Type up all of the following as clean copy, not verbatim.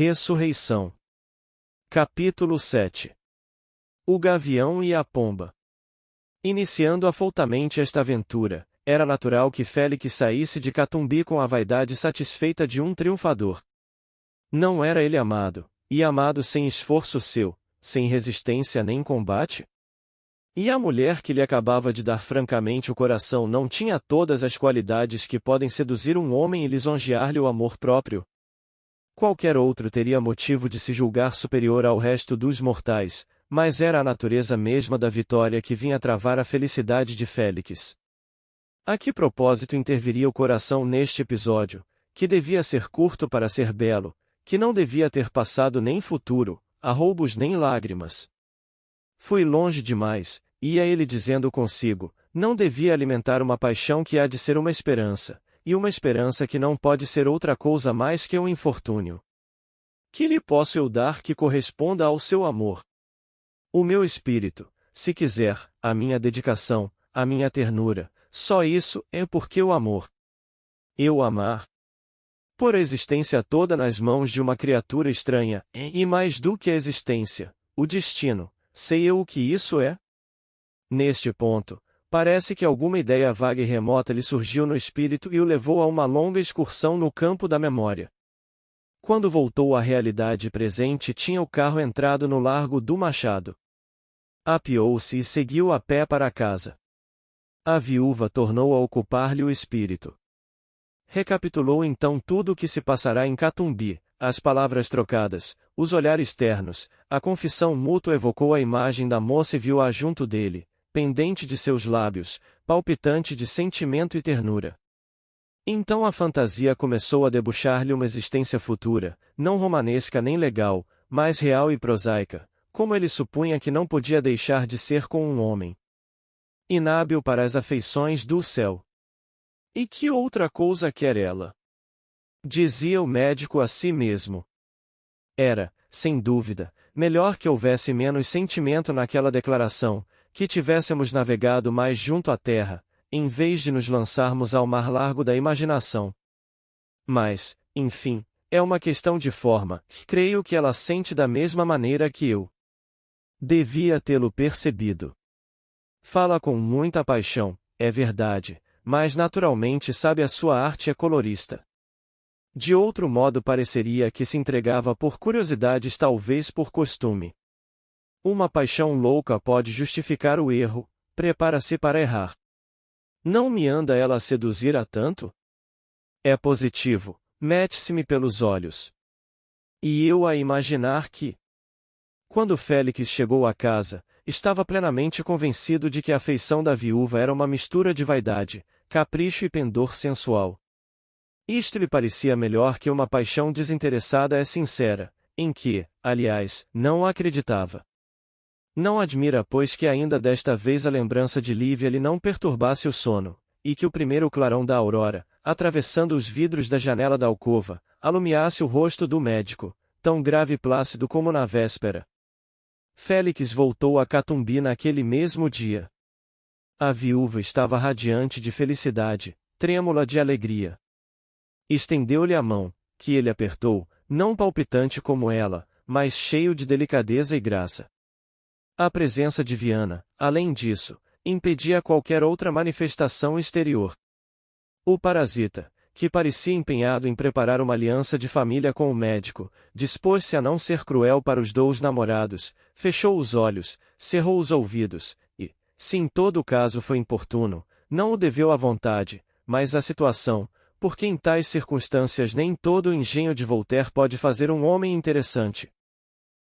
Ressurreição. Capítulo 7. O gavião e a pomba. Iniciando afoutamente esta aventura, era natural que Félix saísse de Catumbi com a vaidade satisfeita de um triunfador. Não era ele amado, e amado sem esforço seu, sem resistência nem combate? E a mulher que lhe acabava de dar francamente o coração não tinha todas as qualidades que podem seduzir um homem e lisonjear-lhe o amor próprio? Qualquer outro teria motivo de se julgar superior ao resto dos mortais, mas era a natureza mesma da vitória que vinha travar a felicidade de Félix. A que propósito interviria o coração neste episódio, que devia ser curto para ser belo, que não devia ter passado nem futuro, arroubos nem lágrimas? Fui longe demais, ia ele dizendo consigo, não devia alimentar uma paixão que há de ser uma esperança, e uma esperança que não pode ser outra coisa mais que um infortúnio. Que lhe posso eu dar que corresponda ao seu amor? O meu espírito, se quiser, a minha dedicação, a minha ternura, só isso é porque o amor. Eu amar? Por a existência toda nas mãos de uma criatura estranha, e mais do que a existência, o destino, sei eu o que isso é? Neste ponto, parece que alguma ideia vaga e remota lhe surgiu no espírito e o levou a uma longa excursão no campo da memória. Quando voltou à realidade presente, tinha o carro entrado no Largo do Machado. Apeou-se e seguiu a pé para casa. A viúva tornou a ocupar-lhe o espírito. Recapitulou então tudo o que se passará em Catumbi, as palavras trocadas, os olhares ternos, a confissão mútua evocou a imagem da moça e viu-a junto dele, pendente de seus lábios, palpitante de sentimento e ternura. Então a fantasia começou a debuxar-lhe uma existência futura, não romanesca nem legal, mas real e prosaica, como ele supunha que não podia deixar de ser com um homem. Inábil para as afeições do céu. E que outra coisa quer ela? Dizia o médico a si mesmo. Era, sem dúvida, melhor que houvesse menos sentimento naquela declaração, que tivéssemos navegado mais junto à terra, em vez de nos lançarmos ao mar largo da imaginação. Mas, enfim, é uma questão de forma, creio que ela sente da mesma maneira que eu. Devia tê-lo percebido. Fala com muita paixão, é verdade, mas naturalmente sabe a sua arte é colorista. De outro modo pareceria que se entregava por curiosidades, talvez por costume. Uma paixão louca pode justificar o erro, prepara-se para errar. Não me anda ela a seduzir a tanto? É positivo, mete-se-me pelos olhos. E eu a imaginar que... Quando Félix chegou à casa, estava plenamente convencido de que a afeição da viúva era uma mistura de vaidade, capricho e pendor sensual. Isto lhe parecia melhor que uma paixão desinteressada é sincera, em que, aliás, não acreditava. Não admira, pois, que ainda desta vez a lembrança de Lívia lhe não perturbasse o sono, e que o primeiro clarão da aurora, atravessando os vidros da janela da alcova, alumiasse o rosto do médico, tão grave e plácido como na véspera. Félix voltou a Catumbi naquele mesmo dia. A viúva estava radiante de felicidade, trêmula de alegria. Estendeu-lhe a mão, que ele apertou, não palpitante como ela, mas cheio de delicadeza e graça. A presença de Viana, além disso, impedia qualquer outra manifestação exterior. O parasita, que parecia empenhado em preparar uma aliança de família com o médico, dispôs-se a não ser cruel para os dois namorados, fechou os olhos, cerrou os ouvidos, e, se em todo o caso foi importuno, não o deveu à vontade, mas à situação, porque em tais circunstâncias nem todo o engenho de Voltaire pode fazer um homem interessante.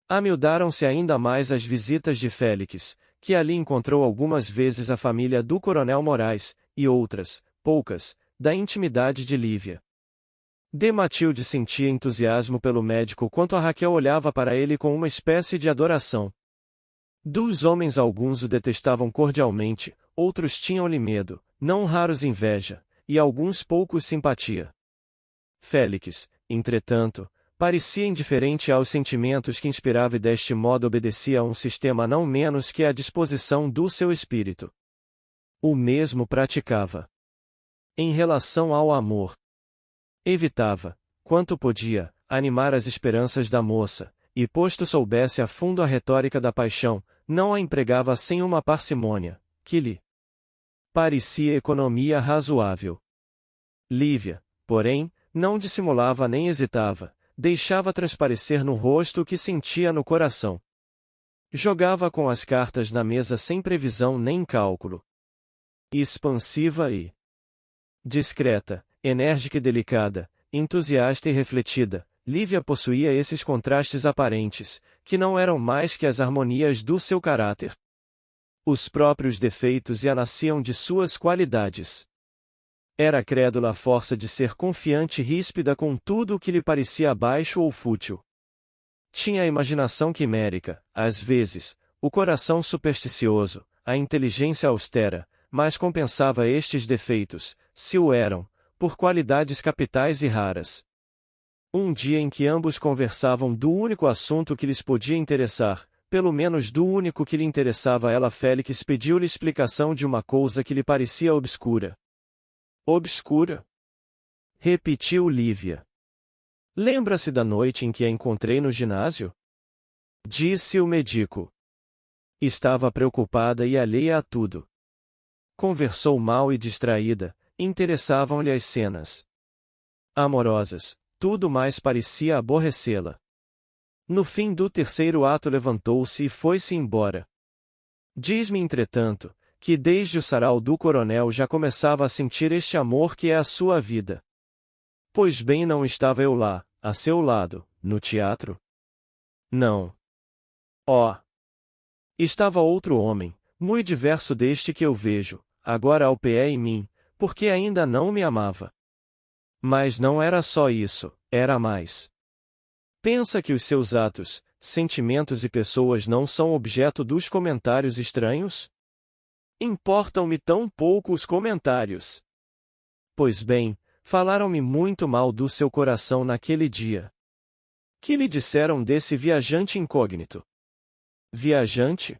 Amiudaram-se ainda mais as visitas de Félix, que ali encontrou algumas vezes a família do Coronel Moraes, e outras, poucas, da intimidade de Lívia. De Matilde sentia entusiasmo pelo médico quanto a Raquel olhava para ele com uma espécie de adoração. Dos homens alguns o detestavam cordialmente, outros tinham-lhe medo, não raros inveja, e alguns poucos simpatia. Félix, entretanto, parecia indiferente aos sentimentos que inspirava e deste modo obedecia a um sistema não menos que a disposição do seu espírito. O mesmo praticava. Em relação ao amor, evitava, quanto podia, animar as esperanças da moça, e posto soubesse a fundo a retórica da paixão, não a empregava sem uma parcimônia, que lhe parecia economia razoável. Lívia, porém, não dissimulava nem hesitava, deixava transparecer no rosto o que sentia no coração. Jogava com as cartas na mesa sem previsão nem cálculo. Expansiva e discreta, enérgica e delicada, entusiasta e refletida, Lívia possuía esses contrastes aparentes, que não eram mais que as harmonias do seu caráter. Os próprios defeitos e a nasciam de suas qualidades. Era crédula à força de ser confiante e ríspida com tudo o que lhe parecia baixo ou fútil. Tinha a imaginação quimérica, às vezes, o coração supersticioso, a inteligência austera, mas compensava estes defeitos, se o eram, por qualidades capitais e raras. Um dia em que ambos conversavam do único assunto que lhes podia interessar, pelo menos do único que lhe interessava a ela, Félix pediu-lhe explicação de uma coisa que lhe parecia obscura. Obscura? Repetiu Lívia. Lembra-se da noite em que a encontrei no ginásio? Disse o médico. Estava preocupada e alheia a tudo. Conversou mal e distraída, interessavam-lhe as cenas amorosas, tudo mais parecia aborrecê-la. No fim do terceiro ato levantou-se e foi-se embora. Diz-me, entretanto, que desde o sarau do coronel já começava a sentir este amor que é a sua vida. Pois bem, não estava eu lá, a seu lado, no teatro? Não. Oh! Estava outro homem, muito diverso deste que eu vejo, agora ao pé em mim, porque ainda não me amava. Mas não era só isso, era mais. Pensa que os seus atos, sentimentos e pessoas não são objeto dos comentários estranhos? Importam-me tão pouco os comentários. Pois bem, falaram-me muito mal do seu coração naquele dia. Que lhe disseram desse viajante incógnito? Viajante?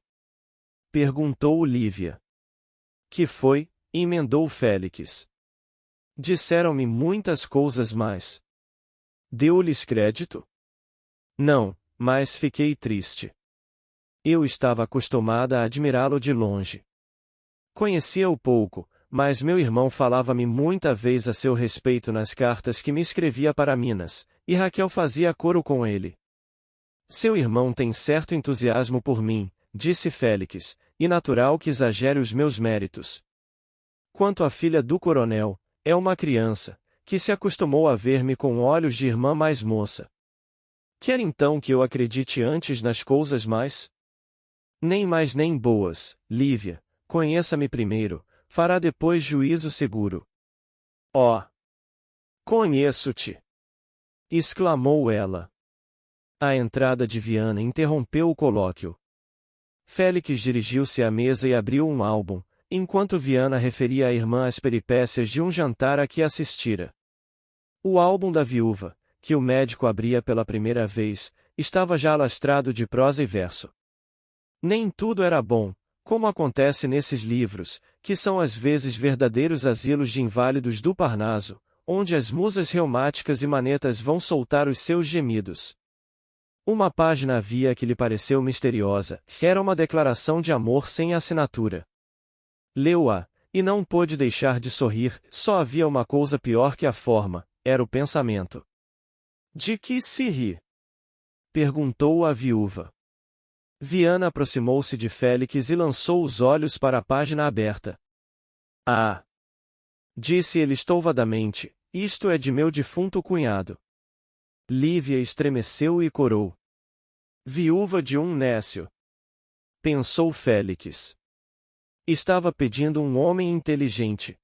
Perguntou Lívia. Que foi? Emendou Félix. Disseram-me muitas coisas mais. Deu-lhes crédito? Não, mas fiquei triste. Eu estava acostumada a admirá-lo de longe. Conhecia-o pouco, mas meu irmão falava-me muita vez a seu respeito nas cartas que me escrevia para Minas, e Raquel fazia coro com ele. Seu irmão tem certo entusiasmo por mim, disse Félix, e natural que exagere os meus méritos. Quanto à filha do coronel, é uma criança, que se acostumou a ver-me com olhos de irmã mais moça. Quer então que eu acredite antes nas coisas mais? Nem mais nem boas, Lívia, conheça-me primeiro, fará depois juízo seguro. Oh! Conheço-te! Exclamou ela. A entrada de Viana interrompeu o colóquio. Félix dirigiu-se à mesa e abriu um álbum, enquanto Viana referia à irmã as peripécias de um jantar a que assistira. O álbum da viúva, que o médico abria pela primeira vez, estava já alastrado de prosa e verso. Nem tudo era bom, como acontece nesses livros, que são às vezes verdadeiros asilos de inválidos do Parnaso, onde as musas reumáticas e manetas vão soltar os seus gemidos. Uma página havia que lhe pareceu misteriosa, era uma declaração de amor sem assinatura. Leu-a, e não pôde deixar de sorrir, só havia uma coisa pior que a forma, era o pensamento. De que se ri? Perguntou a viúva. Viana aproximou-se de Félix e lançou os olhos para a página aberta. Ah! Disse ele estouvadamente, isto é de meu defunto cunhado. Lívia estremeceu e corou. Viúva de um nécio. Pensou Félix. Estava pedindo um homem inteligente.